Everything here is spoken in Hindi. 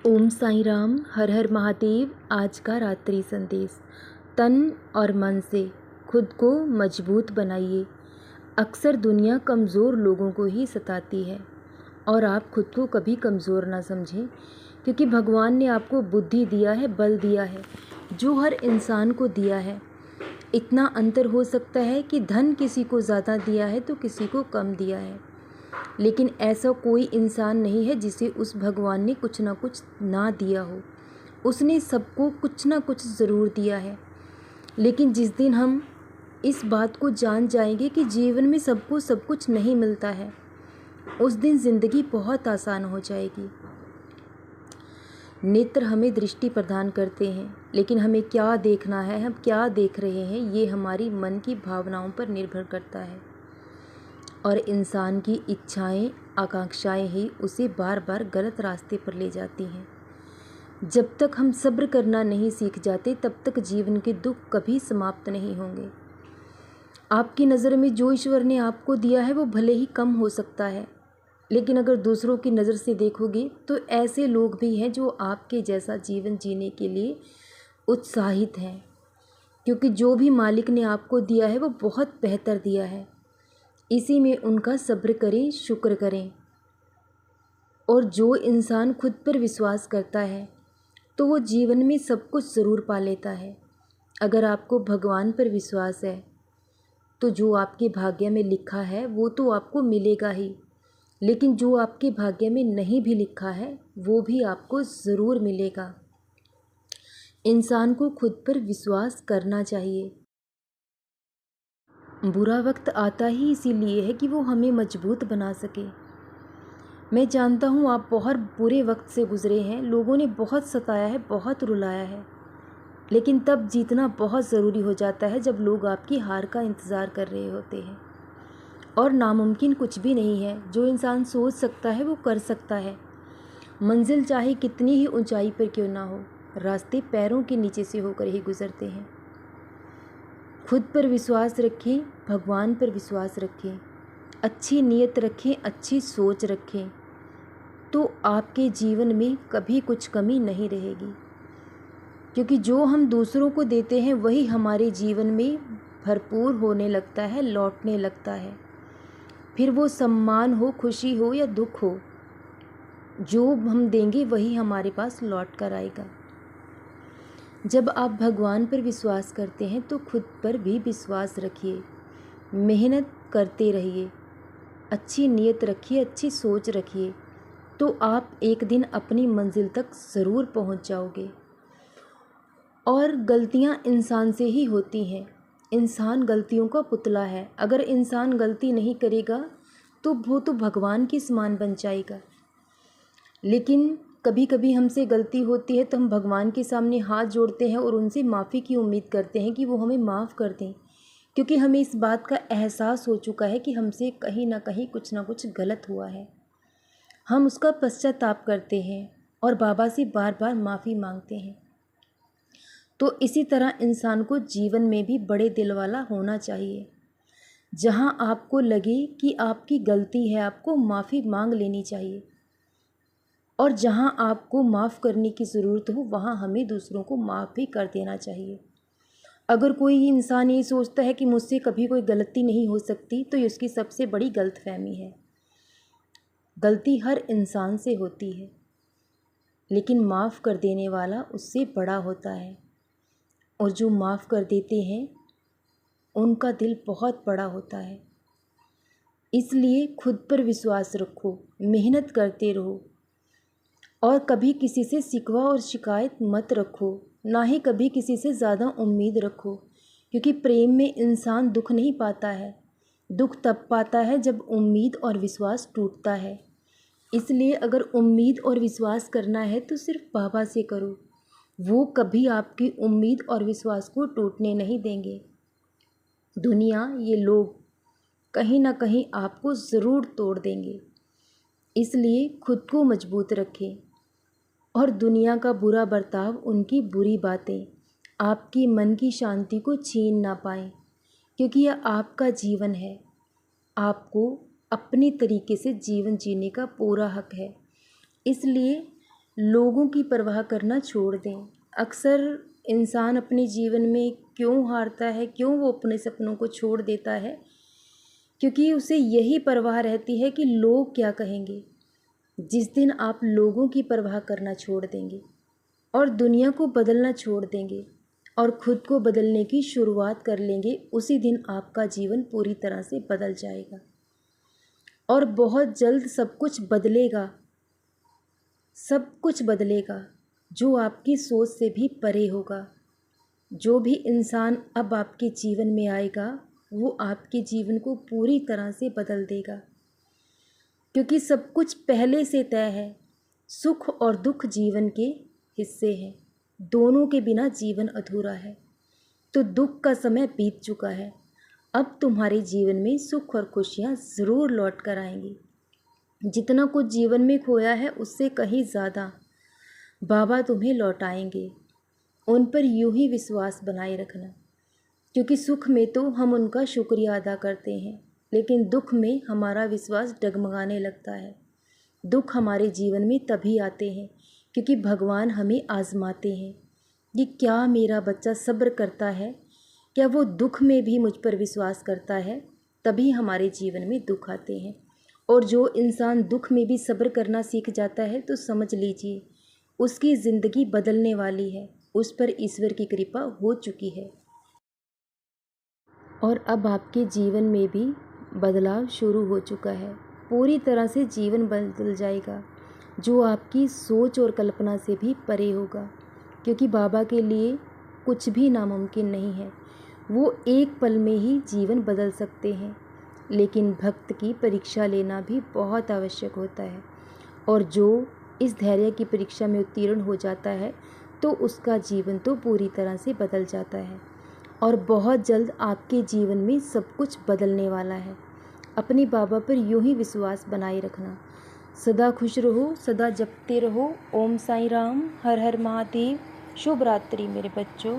ओम साईं राम। हर हर महादेव। आज का रात्रि संदेश। तन और मन से खुद को मजबूत बनाइए। अक्सर दुनिया कमज़ोर लोगों को ही सताती है और आप खुद को कभी कमज़ोर ना समझें, क्योंकि भगवान ने आपको बुद्धि दिया है, बल दिया है, जो हर इंसान को दिया है। इतना अंतर हो सकता है कि धन किसी को ज़्यादा दिया है तो किसी को कम दिया है, लेकिन ऐसा कोई इंसान नहीं है जिसे उस भगवान ने कुछ ना कुछ ना दिया हो। उसने सबको कुछ ना कुछ ज़रूर दिया है। लेकिन जिस दिन हम इस बात को जान जाएंगे कि जीवन में सबको सब कुछ नहीं मिलता है, उस दिन ज़िंदगी बहुत आसान हो जाएगी। नेत्र हमें दृष्टि प्रदान करते हैं, लेकिन हमें क्या देखना है, हम क्या देख रहे हैं, ये हमारी मन की भावनाओं पर निर्भर करता है। और इंसान की इच्छाएं, आकांक्षाएं ही उसे बार बार गलत रास्ते पर ले जाती हैं। जब तक हम सब्र करना नहीं सीख जाते, तब तक जीवन के दुख कभी समाप्त नहीं होंगे। आपकी नज़र में जो ईश्वर ने आपको दिया है वो भले ही कम हो सकता है, लेकिन अगर दूसरों की नज़र से देखोगे तो ऐसे लोग भी हैं जो आपके जैसा जीवन जीने के लिए उत्साहित हैं, क्योंकि जो भी मालिक ने आपको दिया है वो बहुत बेहतर दिया है। इसी में उनका सब्र करें, शुक्र करें। और जो इंसान खुद पर विश्वास करता है तो वो जीवन में सब कुछ ज़रूर पा लेता है। अगर आपको भगवान पर विश्वास है तो जो आपके भाग्य में लिखा है वो तो आपको मिलेगा ही, लेकिन जो आपके भाग्य में नहीं भी लिखा है वो भी आपको ज़रूर मिलेगा। इंसान को खुद पर विश्वास करना चाहिए। बुरा वक्त आता ही इसीलिए है कि वो हमें मजबूत बना सके। मैं जानता हूँ आप बहुत बुरे वक्त से गुज़रे हैं, लोगों ने बहुत सताया है, बहुत रुलाया है, लेकिन तब जीतना बहुत ज़रूरी हो जाता है जब लोग आपकी हार का इंतज़ार कर रहे होते हैं। और नामुमकिन कुछ भी नहीं है। जो इंसान सोच सकता है वो कर सकता है। मंजिल चाहे कितनी ही ऊंचाई पर क्यों ना हो, रास्ते पैरों के नीचे से होकर ही गुज़रते हैं। खुद पर विश्वास रखें, भगवान पर विश्वास रखें, अच्छी नीयत रखें, अच्छी सोच रखें, तो आपके जीवन में कभी कुछ कमी नहीं रहेगी। क्योंकि जो हम दूसरों को देते हैं वही हमारे जीवन में भरपूर होने लगता है, लौटने लगता है। फिर वो सम्मान हो, खुशी हो या दुख हो, जो हम देंगे वही हमारे पास लौट कर आएगा। जब आप भगवान पर विश्वास करते हैं तो खुद पर भी विश्वास रखिए, मेहनत करते रहिए, अच्छी नीयत रखिए, अच्छी सोच रखिए, तो आप एक दिन अपनी मंजिल तक ज़रूर पहुंच जाओगे। और गलतियां इंसान से ही होती हैं। इंसान गलतियों का पुतला है। अगर इंसान गलती नहीं करेगा तो वो तो भगवान के समान बन जाएगा। लेकिन कभी कभी हमसे गलती होती है तो हम भगवान के सामने हाथ जोड़ते हैं और उनसे माफ़ी की उम्मीद करते हैं कि वो हमें माफ़ कर दें, क्योंकि हमें इस बात का एहसास हो चुका है कि हमसे कहीं ना कहीं कुछ ना कुछ गलत हुआ है। हम उसका पश्चाताप करते हैं और बाबा से बार बार माफ़ी मांगते हैं। तो इसी तरह इंसान को जीवन में भी बड़े दिल वाला होना चाहिए। जहाँ आपको लगे कि आपकी गलती है, आपको माफ़ी मांग लेनी चाहिए, और जहाँ आपको माफ़ करने की ज़रूरत हो वहाँ हमें दूसरों को माफ़ भी कर देना चाहिए। अगर कोई इंसान ये सोचता है कि मुझसे कभी कोई गलती नहीं हो सकती, तो ये उसकी सबसे बड़ी गलतफहमी है। गलती हर इंसान से होती है, लेकिन माफ़ कर देने वाला उससे बड़ा होता है। और जो माफ़ कर देते हैं उनका दिल बहुत बड़ा होता है। इसलिए खुद पर विश्वास रखो, मेहनत करते रहो, और कभी किसी से शिकवा और शिकायत मत रखो, ना ही कभी किसी से ज़्यादा उम्मीद रखो, क्योंकि प्रेम में इंसान दुख नहीं पाता है। दुख तब पाता है जब उम्मीद और विश्वास टूटता है। इसलिए अगर उम्मीद और विश्वास करना है तो सिर्फ बाबा से करो, वो कभी आपकी उम्मीद और विश्वास को टूटने नहीं देंगे। दुनिया, ये लोग कहीं ना कहीं आपको ज़रूर तोड़ देंगे। इसलिए खुद को मजबूत रखें और दुनिया का बुरा बर्ताव, उनकी बुरी बातें आपकी मन की शांति को छीन ना पाएं, क्योंकि यह आपका जीवन है। आपको अपने तरीके से जीवन जीने का पूरा हक है। इसलिए लोगों की परवाह करना छोड़ दें। अक्सर इंसान अपने जीवन में क्यों हारता है, क्यों वो अपने सपनों को छोड़ देता है? क्योंकि उसे यही परवाह रहती है कि लोग क्या कहेंगे। जिस दिन आप लोगों की परवाह करना छोड़ देंगे और दुनिया को बदलना छोड़ देंगे और खुद को बदलने की शुरुआत कर लेंगे, उसी दिन आपका जीवन पूरी तरह से बदल जाएगा और बहुत जल्द सब कुछ बदलेगा। सब कुछ बदलेगा जो आपकी सोच से भी परे होगा। जो भी इंसान अब आपके जीवन में आएगा वो आपके जीवन को पूरी तरह से बदल देगा, क्योंकि सब कुछ पहले से तय है। सुख और दुख जीवन के हिस्से हैं, दोनों के बिना जीवन अधूरा है। तो दुख का समय बीत चुका है, अब तुम्हारे जीवन में सुख और खुशियाँ ज़रूर लौट कर आएंगी। जितना कुछ जीवन में खोया है उससे कहीं ज़्यादा बाबा तुम्हें लौटाएंगे। उन पर यूं ही विश्वास बनाए रखना, क्योंकि सुख में तो हम उनका शुक्रिया अदा करते हैं, लेकिन दुख में हमारा विश्वास डगमगाने लगता है। दुख हमारे जीवन में तभी आते हैं क्योंकि भगवान हमें आजमाते हैं कि क्या मेरा बच्चा सब्र करता है, क्या वो दुख में भी मुझ पर विश्वास करता है। तभी हमारे जीवन में दुख आते हैं। और जो इंसान दुख में भी सब्र करना सीख जाता है तो समझ लीजिए उसकी ज़िंदगी बदलने वाली है, उस पर ईश्वर की कृपा हो चुकी है और अब आपके जीवन में भी बदलाव शुरू हो चुका है। पूरी तरह से जीवन बदल जाएगा, जो आपकी सोच और कल्पना से भी परे होगा, क्योंकि बाबा के लिए कुछ भी नामुमकिन नहीं है। वो एक पल में ही जीवन बदल सकते हैं, लेकिन भक्त की परीक्षा लेना भी बहुत आवश्यक होता है। और जो इस धैर्य की परीक्षा में उत्तीर्ण हो जाता है तो उसका जीवन तो पूरी तरह से बदल जाता है और बहुत जल्द आपके जीवन में सब कुछ बदलने वाला है। अपने बाबा पर यूं ही विश्वास बनाए रखना। सदा खुश रहो, सदा जपते रहो। ओम साईं राम, हर हर महादेव। शुभ रात्रि मेरे बच्चों।